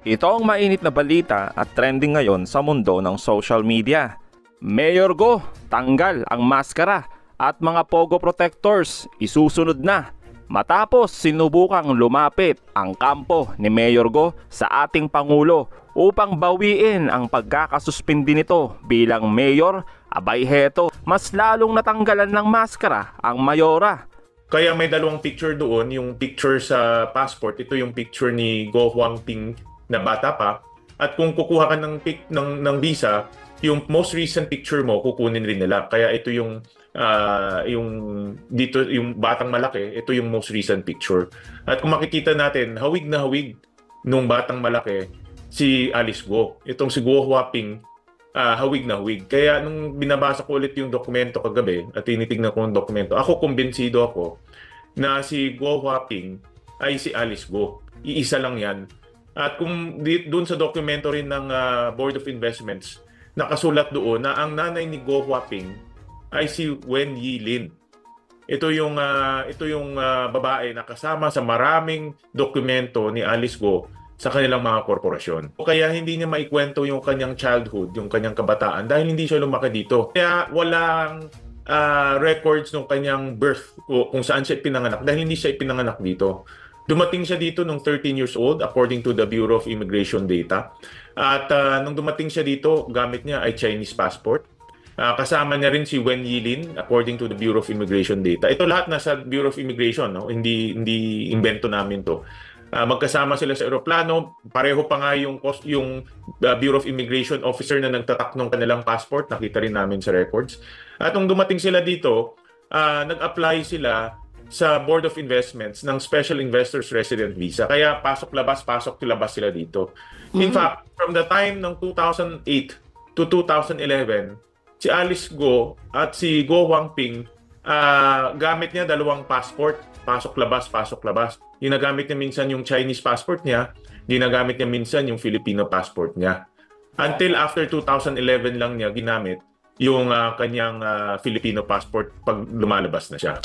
Ito ang mainit na balita at trending ngayon sa mundo ng social media. Mayor Go, tanggal ang maskara at mga pogo protectors isusunod na. Matapos sinubukang lumapit ang kampo ni Mayor Go sa ating Pangulo upang bawiin ang pagkakasuspindi nito bilang mayor, abay heto, mas lalong natanggalan ng maskara ang mayora. Kaya may dalawang picture doon, yung picture sa passport, ito yung picture ni Go Huaping na bata pa. At kung kukuha ka ng visa, yung most recent picture mo kukunin rin nila. Kaya ito yung dito yung batang malaki, ito yung most recent picture. At kung makikita natin, hawig na hawig nung batang malaki si Alice Go. Itong si Go Huaping, hawig na hawig. Kaya nung binabasa ko ulit yung dokumento kagabi at tinitignan ko yung dokumento, ako kumbinsido ako na si Go Huaping ay si Alice Go. Iisa lang yan. At kung doon sa dokumento rin ng Board of Investments, nakasulat doon na ang nanay ni Go Huaping ay si Wen Yilin. Ito yung babae na kasama sa maraming dokumento ni Alice Go sa kanilang mga korporasyon. Kaya hindi niya maikwento yung kanyang childhood, yung kanyang kabataan dahil hindi siya lumaki dito. Kaya walang records ng kanyang birth kung saan siya ipinanganak dahil hindi siya ipinanganak dito. Dumating siya dito nung 13 years old according to the Bureau of Immigration Data. At nung dumating siya dito, gamit niya ay Chinese passport. Kasama niya rin si Wen Yilin according to the Bureau of Immigration Data. Ito lahat nasa Bureau of Immigration, no? Hindi invento namin to. Magkasama sila sa eroplano, pareho pa nga yung Bureau of Immigration officer na nagtatak ng kanilang passport, nakita rin namin sa records. At nung dumating sila dito, nag-apply sila sa Board of Investments ng Special Investors Resident Visa. Kaya pasok-labas sila dito. In fact, from the time ng 2008 to 2011, si Alice Go at si Go Huaping, gamit niya dalawang passport, pasok-labas. Ginagamit niya minsan yung Chinese passport niya, ginagamit niya minsan yung Filipino passport niya. Until after 2011 lang niya ginamit yung kanyang Filipino passport pag lumalabas na siya.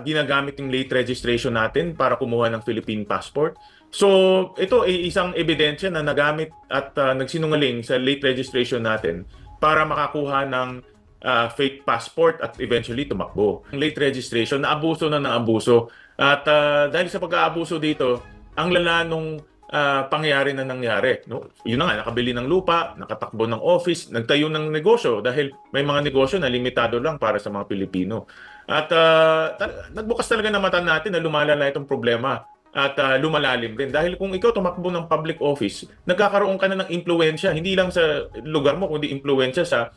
Ginagamit yung late registration natin para kumuha ng Philippine passport. So, ito ay isang ebidensya na nagamit at nagsinungaling sa late registration natin para makakuha ng fake passport at eventually tumakbo. Ang late registration, naabuso. At dahil sa pag-aabuso dito, ang lala nung pangyayari na nangyari. No? Yun na nga, nakabili ng lupa, nakatakbo ng office, nagtayo ng negosyo dahil may mga negosyo na limitado lang para sa mga Pilipino. At nagbukas talaga ng mata natin na lumalala itong problema at lumalalim rin. Dahil kung ikaw tumakbo ng public office, nagkakaroon ka na ng impluwensya, hindi lang sa lugar mo, kundi impluwensya sa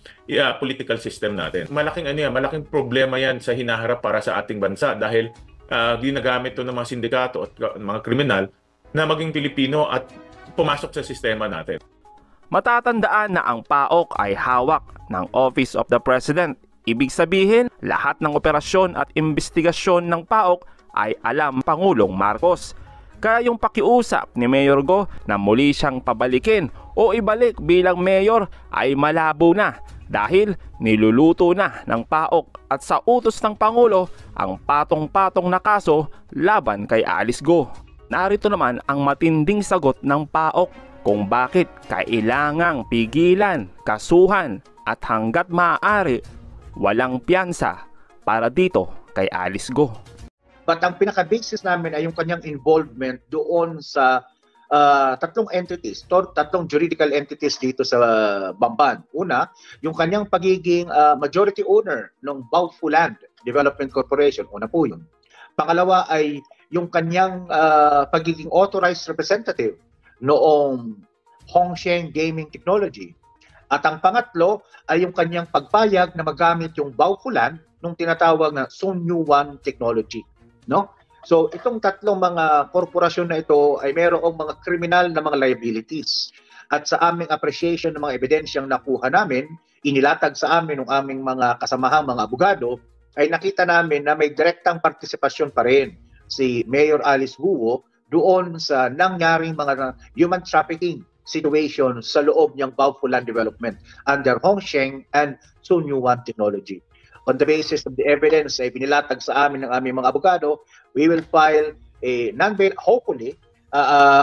political system natin. Malaking problema yan sa hinaharap para sa ating bansa dahil ginagamit ito ng mga sindikato at mga kriminal na maging Pilipino at pumasok sa sistema natin. Matatandaan na ang PAOK ay hawak ng Office of the President. Ibig sabihin, lahat ng operasyon at investigasyon ng PAOK ay alam Pangulong Marcos. Kaya yung pakiusap ni Mayor Go na muli siyang pabalikin o ibalik bilang mayor ay malabo na dahil niluluto na ng PAOK at sa utos ng Pangulo ang patong-patong na kaso laban kay Alice Go. Narito naman ang matinding sagot ng PAOK kung bakit kailangang pigilan, kasuhan at hanggat maaari walang piyansa para dito kay Alice Go. But ang pinaka-basis namin ay yung kanyang involvement doon sa tatlong entities, tatlong juridical entities dito sa Bamban. Una, yung kanyang pagiging majority owner ng Baofu Land Development Corporation. Una po yun. Pangalawa ay yung kanyang pagiging authorized representative noong Hongsheng Gaming Technology. At ang pangatlo ay yung kanyang pagpayag na magamit yung Baofu Land nung tinatawag na Sunyuan Technology. No? So itong tatlong mga korporasyon na ito ay mayroong mga kriminal na mga liabilities. At sa aming appreciation ng mga ebidensyang nakuha namin, inilatag sa amin ng aming mga kasamahang mga abogado, ay nakita namin na may direktang partisipasyon pa rin si Mayor Alice Guo doon sa nangyaring mga human trafficking situation sa loob niyang Baofu Land Development under Hongsheng and Sunyuan Technology. On the basis of the evidence ay binilatag sa amin ng aming mga abogado, we will file a hopefully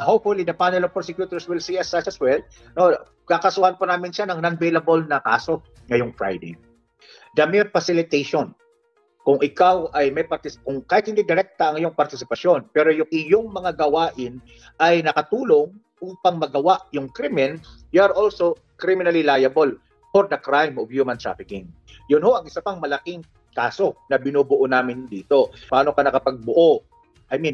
Hopefully, the panel of prosecutors will see as such as well. No, kakasuhan po namin siya ng non-bailable na kaso ngayong Friday. The mere facilitation. Kung ikaw ay may kung kahit hindi direkta ang iyong partisipasyon, pero yung iyong mga gawain ay nakatulong upang magawa yung krimen, you are also criminally liable for the crime of human trafficking. Yun ho ang isa pang malaking kaso na binubuo namin dito. Paano ka nakapagbuo?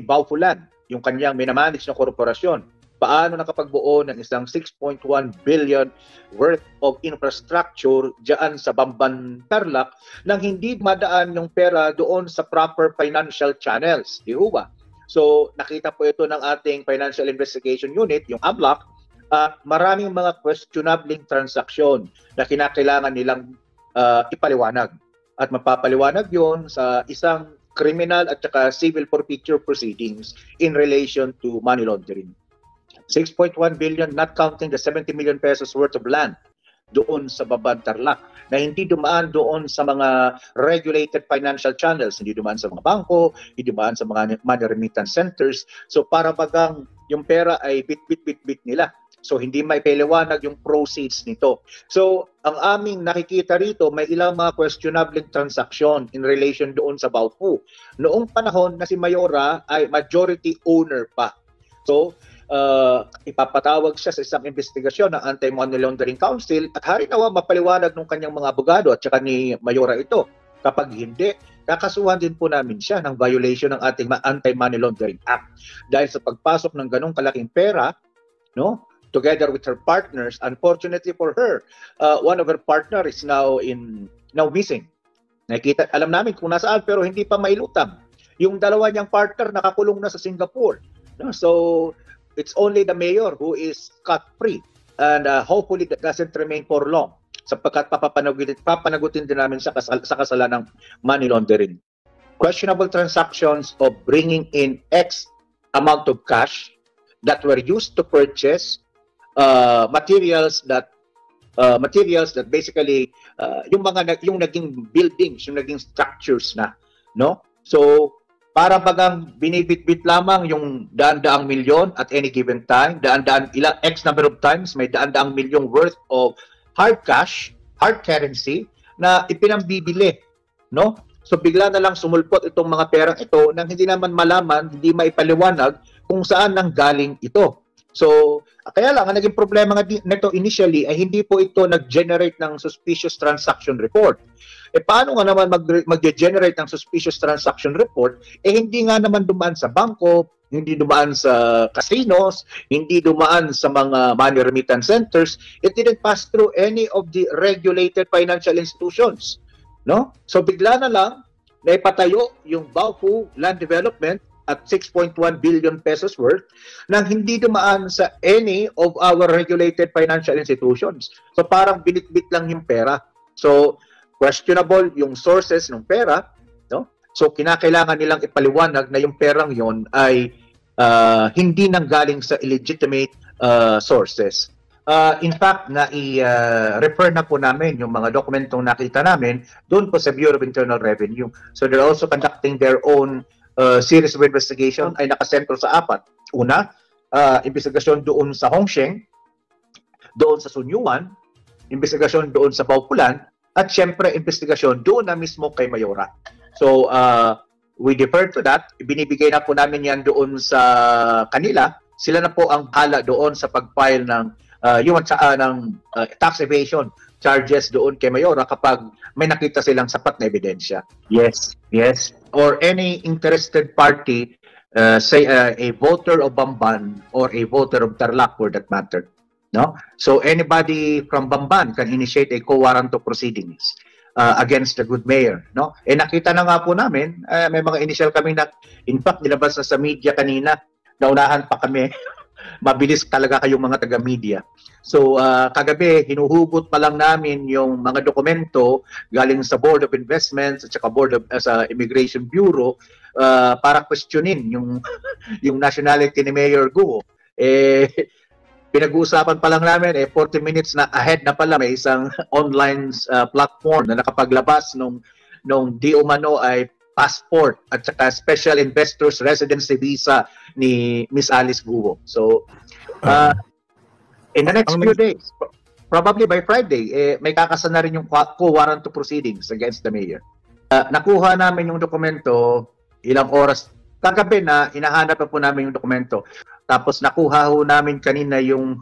Baufulan, yung kanyang minamanage na korporasyon. Paano nakapagbuo ng isang 6.1 billion worth of infrastructure dyan sa Bamban, Tarlac nang hindi madaan yung pera doon sa proper financial channels. Di ba? So, nakita po ito ng ating Financial Investigation Unit, yung AMLAC, at maraming mga questionable transaksyon na kinakailangan nilang ipaliwanag. At mapapaliwanag yon sa isang criminal at saka civil forfeiture proceedings in relation to money laundering. 6.1 billion, not counting the 70 million pesos worth of land doon sa Bamban, Tarlac na hindi dumaan doon sa mga regulated financial channels, hindi dumaan sa mga bangko, hindi dumaan sa mga money remittance centers. So para bagang yung pera ay bit nila. So hindi maipaliwanag yung proceeds nito. So ang aming nakikita rito, may ilang mga questionable transaction in relation doon sa Baofu. Noong panahon na si Mayora ay majority owner pa. So ipapatawag siya sa isang investigasyon ng Anti-Money Laundering Council at harinawa mapaliwanag ng kanyang mga abogado at saka ni Mayora ito. Kapag hindi, kakasuhan din po namin siya ng violation ng ating Anti-Money Laundering Act. Dahil sa pagpasok ng ganong kalaking pera, no, together with her partners, unfortunately for her, one of her partner is now missing. Nakita, alam namin kung nasaan pero hindi pa mailutang. Yung dalawa niyang partner nakakulong na sa Singapore. No? So it's only the mayor who is scot-free and hopefully that doesn't remain for long sapagkat papanagutin din namin sa kasalanan ng money laundering. Questionable transactions of bringing in X amount of cash that were used to purchase materials that basically yung naging buildings, yung naging structures na, no? So para bagang binibitbit lamang yung daan-daang milyon at any given time, ilang X number of times, may daan-daang milyong worth of hard cash, hard currency, na ipinambibili, no? So bigla na lang sumulpot itong mga perang ito nang hindi naman malaman, hindi maipaliwanag kung saan nang galing ito. So, kaya lang, ang naging problema nga nito initially ay hindi po ito nag-generate ng suspicious transaction report. Paano nga naman mag-generate ng suspicious transaction report? Hindi nga naman dumaan sa bangko, hindi dumaan sa casinos, hindi dumaan sa mga money remittance centers. It didn't pass through any of the regulated financial institutions. No? So bigla na lang, naipatayo yung Baofu Land Development at 6.1 billion pesos worth nang hindi dumaan sa any of our regulated financial institutions. So parang binitbit lang yung pera. So questionable yung sources ng pera, no? So kinakailangan nilang ipaliwanag na yung perang yon ay hindi nanggaling sa illegitimate sources. In fact, refer na po namin yung mga dokumentong nakita namin doon po sa Bureau of Internal Revenue. So they're also conducting their own series of investigation ay nakasentro sa apat. Una, investigasyon doon sa Hongsheng, doon sa Sunyuan, investigasyon doon sa Baupulan, at syempre investigasyon doon na mismo kay Mayora. So, we defer to that. Binibigay na po namin yan doon sa kanila. Sila na po ang hala doon sa pag-file ng tax evasion charges doon kay Mayora kapag may nakita silang sapat na ebidensya. Yes, yes. Or any interested party, say a voter of Bamban or a voter of Tarlac for that matter. No? So anybody from Bamban can initiate a co-warrant of proceedings against the good mayor. No? Nakita na nga po namin, may mga initial kami na, in fact, nilabas na sa media kanina, naunahan pa kami. Mabilis talaga kayong mga taga-media. So, kagabi, hinuhugot pa lang namin yung mga dokumento galing sa Board of Investments at saka sa Immigration Bureau para questionin yung nationality ni Mayor Guo. Pinag-uusapan pa lang namin, 40 minutes na ahead na pala may isang online platform na nakapaglabas nung di umano ay passport at saka special investors residency visa ni Miss Alice Guo. So, in the next few days, probably by Friday, may kakasa na rin yung co-warrant to proceedings against the mayor. Nakuha namin yung dokumento ilang oras kagabi na hinahanap pa po namin yung dokumento. Tapos nakuha ho namin kanina yung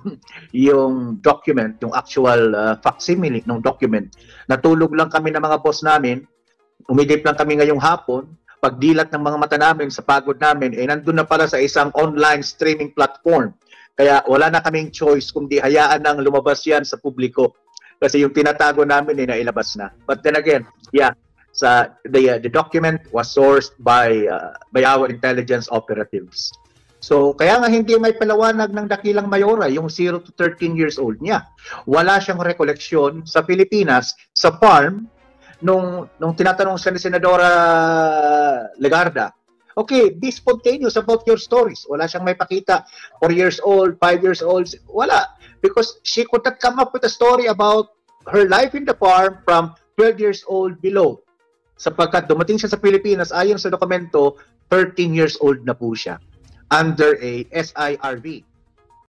document, yung actual facsimile ng document. Natulog lang kami ng mga boss namin, umidip lang kami ngayong hapon, pagdilat ng mga mata namin sa pagod namin, nandun na pala sa isang online streaming platform. Kaya wala na kaming choice kundi hayaan nang lumabas yan sa publiko. Kasi yung tinatago namin nailabas na. But then again, yeah, the document was sourced by our intelligence operatives. So, kaya nga hindi may palawanag ng dakilang mayora, yung 0 to 13 years old niya. Wala siyang rekoleksyon sa Pilipinas, sa farm, nung tinatanong siya ni Senadora Legarda, okay, be spontaneous about your stories. Wala siyang may pakita, 4 years old, 5 years old, wala. Because she could not come up with a story about her life in the farm from 12 years old below. Sapagkat dumating siya sa Pilipinas, ayon sa dokumento, 13 years old na po siya under a SIRV.